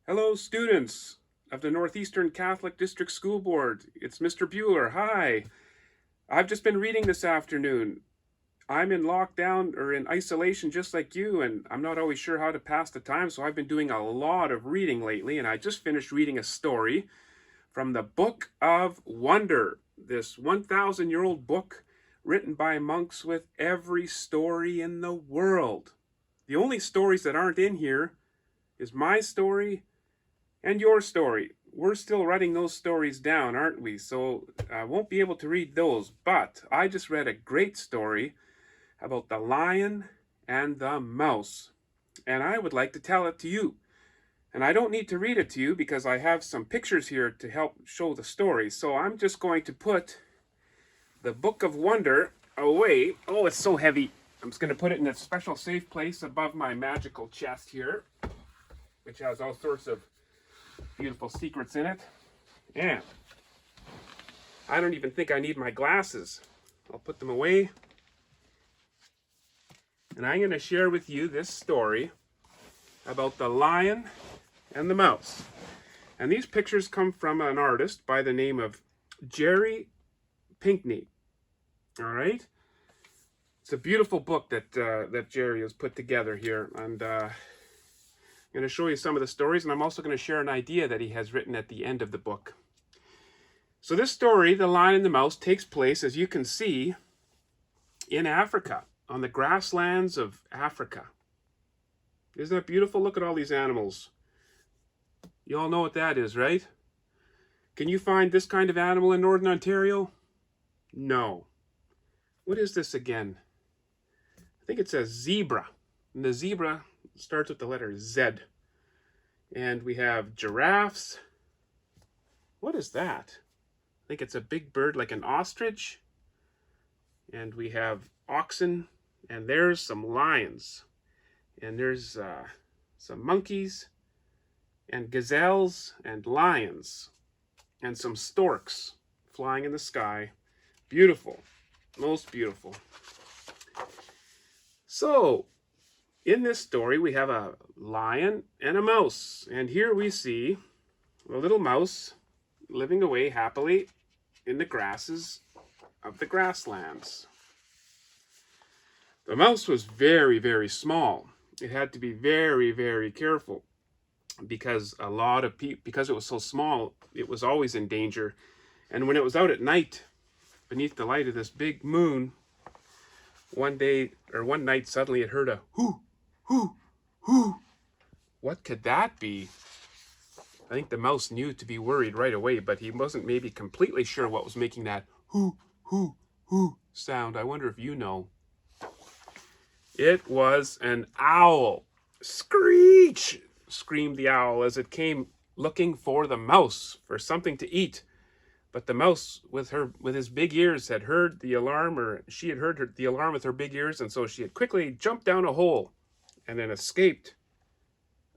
Hello, students of the Northeastern Catholic District School Board. It's Mr. Buhler. Hi. I've just been reading this afternoon. I'm in lockdown or in isolation just like you, and I'm not always sure how to pass the time, so I've been doing a lot of reading lately, and I just finished reading a story from the Book of Wonder, this 1,000-year-old book written by monks with every story in the world. The only stories that aren't in here is my story and your story. We're still writing those stories down, aren't we? So I won't be able to read those, but I just read a great story about the lion and the mouse, and I would like to tell it to you. And I don't need to read it to you because I have some pictures here to help show the story. So I'm just going to put the Book of Wonder away. Oh, it's so heavy. I'm just going to put it in a special safe place above my magical chest here, which has all sorts of beautiful secrets in it. And I don't even think I need my glasses. I'll put them away. And I'm going to share with you this story about the lion and the mouse. And these pictures come from an artist by the name of Jerry Pinkney. All right? It's a beautiful book that Jerry has put together here. And I'm going to show you some of the stories, and I'm also going to share an idea that he has written at the end of the book. So this story, The Lion and the Mouse, takes place, as you can see, in Africa, on the grasslands of Africa. Isn't that beautiful? Look at all these animals. You all know what that is, right? Can you find this kind of animal in Northern Ontario? No. What is this again? I think it says zebra. And the zebra starts with the letter Z. And we have giraffes. What is that? I think it's a big bird like an ostrich. And we have oxen. And there's some lions. And there's some monkeys. And gazelles and lions. And some storks flying in the sky. Beautiful. Most beautiful. So, in this story, we have a lion and a mouse. And here we see a little mouse living away happily in the grasses of the grasslands. The mouse was very, very small. It had to be very, very careful because because it was so small, it was always in danger. And when it was out at night, beneath the light of this big moon, one night suddenly it heard a hoo, hoo, hoo. What could that be? I think the mouse knew to be worried right away, but he wasn't maybe completely sure what was making that hoo, hoo, hoo sound. I wonder if you know. It was an owl. Screech! Screamed the owl as it came looking for the mouse, for something to eat. But the mouse, with his big ears, had heard the alarm, or she had heard the alarm with her big ears, and so she had quickly jumped down a hole and then escaped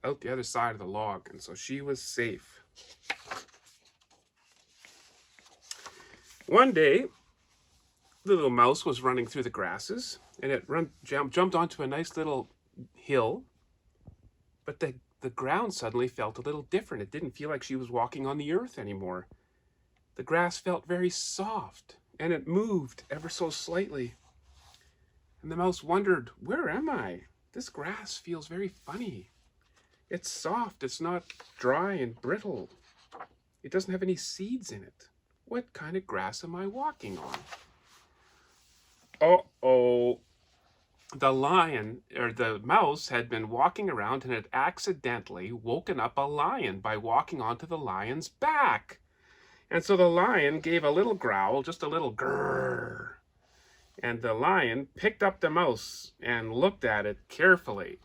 out the other side of the log, and so she was safe. One day, the little mouse was running through the grasses, and it jumped onto a nice little hill, but the ground suddenly felt a little different. It didn't feel like she was walking on the earth anymore. The grass felt very soft, and it moved ever so slightly. And the mouse wondered, where am I? This grass feels very funny. It's soft, it's not dry and brittle. It doesn't have any seeds in it. What kind of grass am I walking on? Uh-oh. The mouse had been walking around and had accidentally woken up a lion by walking onto the lion's back. And so the lion gave a little growl, just a little grrr. And the lion picked up the mouse and looked at it carefully.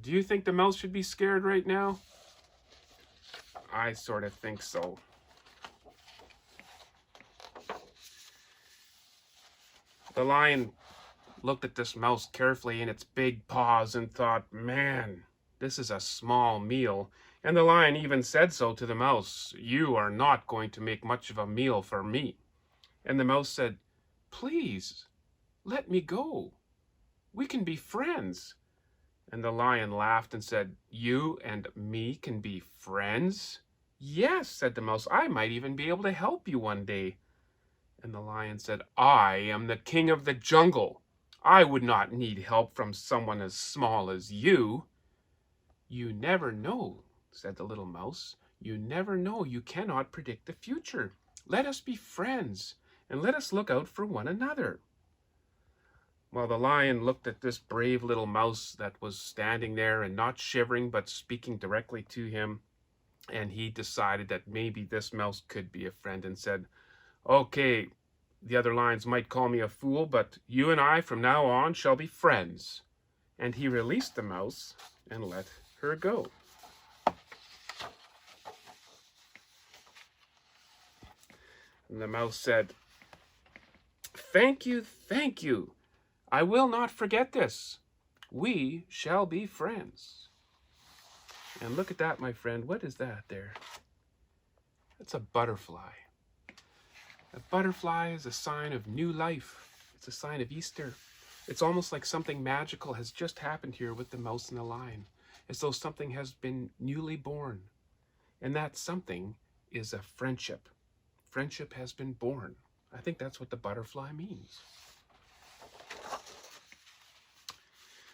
Do you think the mouse should be scared right now? I sort of think so. The lion looked at this mouse carefully in its big paws and thought, man, this is a small meal. And the lion even said so to the mouse, you are not going to make much of a meal for me. And the mouse said, please, let me go. We can be friends. And the lion laughed and said, "You and me can be friends?" "Yes," said the mouse, "I might even be able to help you one day." And the lion said, "I am the king of the jungle. I would not need help from someone as small as you." "You never know," said the little mouse. "You never know. You cannot predict the future. Let us be friends, and let us look out for one another." Well, the lion looked at this brave little mouse that was standing there and not shivering, but speaking directly to him. And he decided that maybe this mouse could be a friend and said, "Okay, the other lions might call me a fool, but you and I from now on shall be friends." And he released the mouse and let her go. And the mouse said, "Thank you, thank you. I will not forget this. We shall be friends." And look at that, my friend. What is that there? It's a butterfly. A butterfly is a sign of new life. It's a sign of Easter. It's almost like something magical has just happened here with the mouse and the lion, as though something has been newly born. And that something is a friendship. Friendship has been born. I think that's what the butterfly means.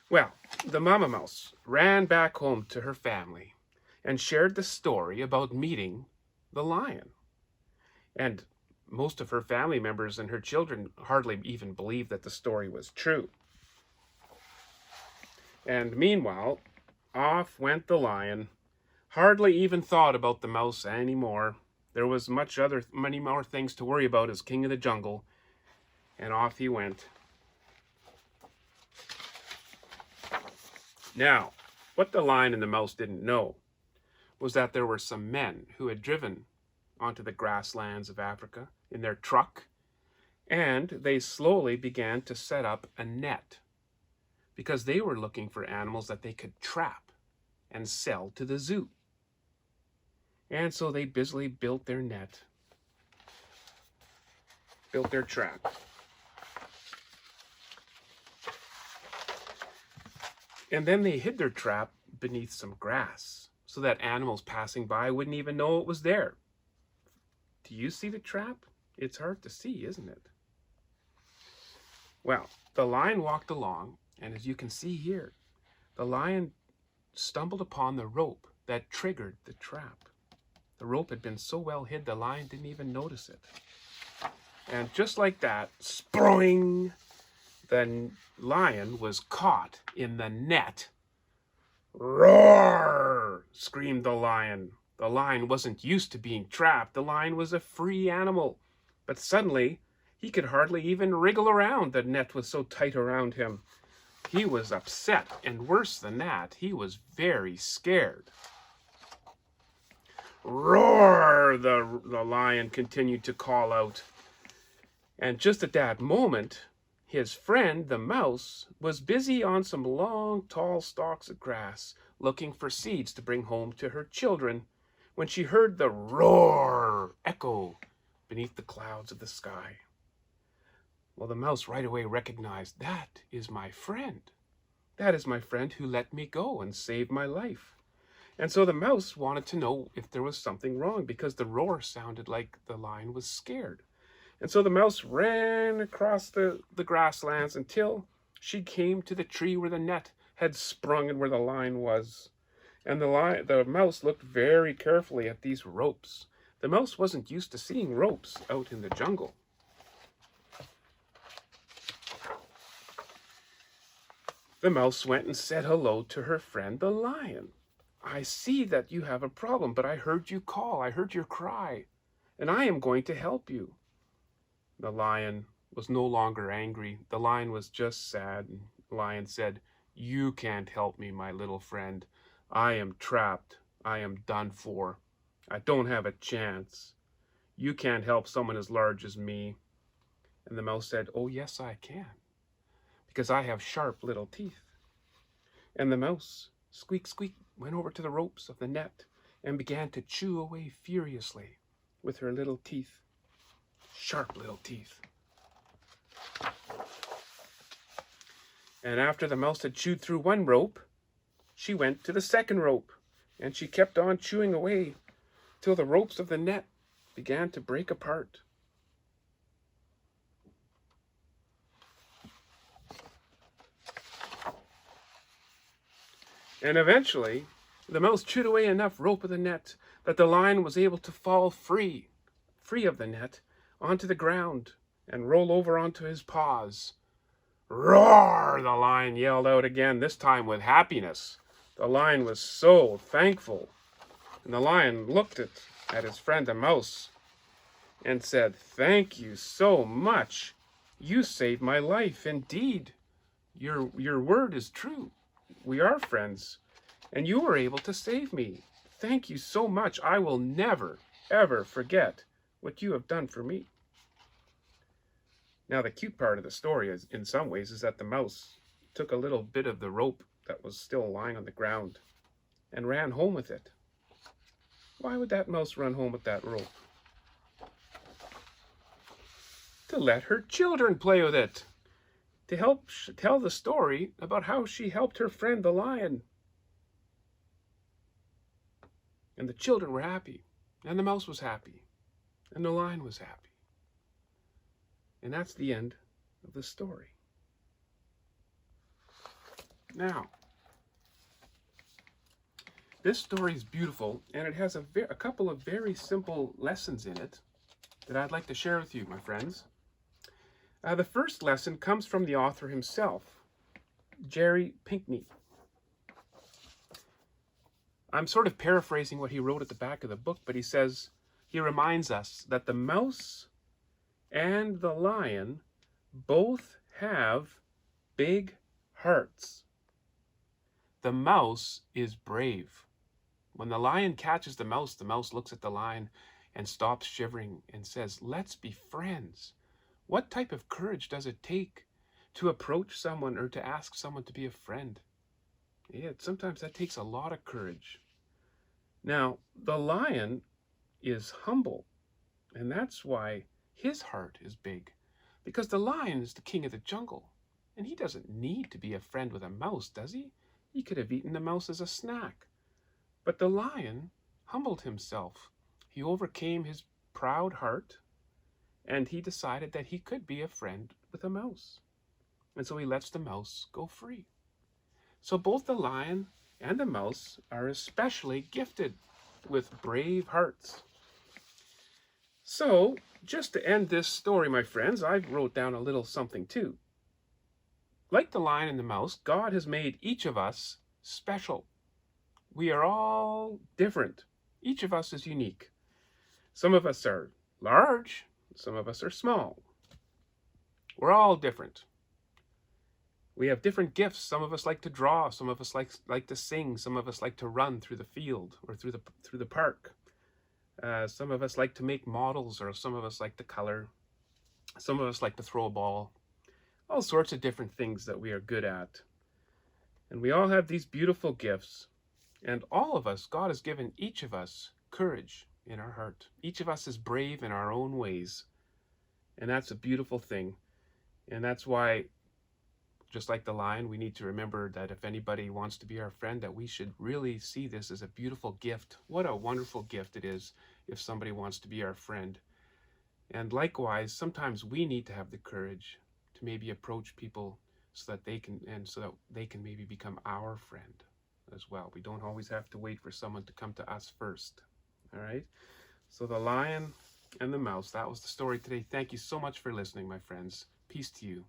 Well, the mama mouse ran back home to her family and shared the story about meeting the lion. And most of her family members and her children hardly even believed that the story was true. And meanwhile, off went the lion, hardly even thought about the mouse anymore. There was many more things to worry about as king of the jungle, and off he went. Now, what the lion and the mouse didn't know was that there were some men who had driven onto the grasslands of Africa in their truck, and they slowly began to set up a net because they were looking for animals that they could trap and sell to the zoo. And so they busily built their net, built their trap. And then they hid their trap beneath some grass so that animals passing by wouldn't even know it was there. Do you see the trap? It's hard to see, isn't it? Well, the lion walked along, and as you can see here, the lion stumbled upon the rope that triggered the trap. The rope had been so well hid, the lion didn't even notice it. And just like that, spring, the lion was caught in the net. "Roar!" screamed the lion. The lion wasn't used to being trapped. The lion was a free animal. But suddenly, he could hardly even wriggle around. The net was so tight around him. He was upset, and worse than that, he was very scared. "Roar!" the lion continued to call out. And just at that moment, his friend, the mouse, was busy on some long, tall stalks of grass, looking for seeds to bring home to her children, when she heard the roar echo beneath the clouds of the sky. Well, the mouse right away recognized, that is my friend. That is my friend who let me go and saved my life. And so the mouse wanted to know if there was something wrong, because the roar sounded like the lion was scared. And so the mouse ran across the grasslands until she came to the tree where the net had sprung and where the lion was. And the mouse looked very carefully at these ropes. The mouse wasn't used to seeing ropes out in the jungle. The mouse went and said hello to her friend, the lion. "I see that you have a problem, but I heard you call. I heard your cry, and I am going to help you." The lion was no longer angry. The lion was just sad. And the lion said, "You can't help me, my little friend. I am trapped. I am done for. I don't have a chance. You can't help someone as large as me." And the mouse said, "Oh, yes, I can, because I have sharp little teeth." And the mouse, squeak, squeak, went over to the ropes of the net and began to chew away furiously with her little teeth. Sharp little teeth. And after the mouse had chewed through one rope, she went to the second rope, and she kept on chewing away till the ropes of the net began to break apart. And eventually, the mouse chewed away enough rope of the net that the lion was able to fall free of the net, onto the ground and roll over onto his paws. Roar! The lion yelled out again, this time with happiness. The lion was so thankful. And the lion looked at his friend the mouse and said, "Thank you so much. You saved my life. Indeed, your word is true. We are friends, and you were able to save me. Thank you so much. I will never, ever forget what you have done for me." Now, the cute part of the story is, in some ways, is that the mouse took a little bit of the rope that was still lying on the ground and ran home with it. Why would that mouse run home with that rope? To let her children play with it, to help tell the story about how she helped her friend the lion. And the children were happy, and the mouse was happy, and the lion was happy. And that's the end of the story. Now, this story is beautiful, and it has a couple of very simple lessons in it that I'd like to share with you, my friends. The first lesson comes from the author himself, Jerry Pinkney. I'm sort of paraphrasing what he wrote at the back of the book, but he reminds us that the mouse and the lion both have big hearts. The mouse is brave. When the lion catches the mouse looks at the lion and stops shivering and says, "Let's be friends." What type of courage does it take to approach someone or to ask someone to be a friend? Yeah, sometimes that takes a lot of courage. Now, the lion is humble, and that's why his heart is big, because the lion is the king of the jungle, and he doesn't need to be a friend with a mouse, does he? He could have eaten the mouse as a snack. But the lion humbled himself. He overcame his proud heart, and he decided that he could be a friend with a mouse. And so he lets the mouse go free. So both the lion and the mouse are especially gifted with brave hearts. So, just to end this story, my friends, I wrote down a little something too. Like the lion and the mouse, God has made each of us special. We are all different. Each of us is unique. Some of us are large, some of us are small. We're all different. We have different gifts. Some of us like to draw, some of us like to sing, some of us like to run through the field or through the park. Some of us like to make models, or some of us like to color. Some of us like to throw a ball. All sorts of different things that we are good at. And we all have these beautiful gifts. And all of us, God has given each of us courage in our heart. Each of us is brave in our own ways. And that's a beautiful thing. And that's why, just like the lion, we need to remember that if anybody wants to be our friend, that we should really see this as a beautiful gift. What a wonderful gift it is if somebody wants to be our friend. And likewise, sometimes we need to have the courage to maybe approach people so that they can maybe become our friend as well. We don't always have to wait for someone to come to us first. All right? So the lion and the mouse, that was the story today. Thank you so much for listening, my friends. Peace to you.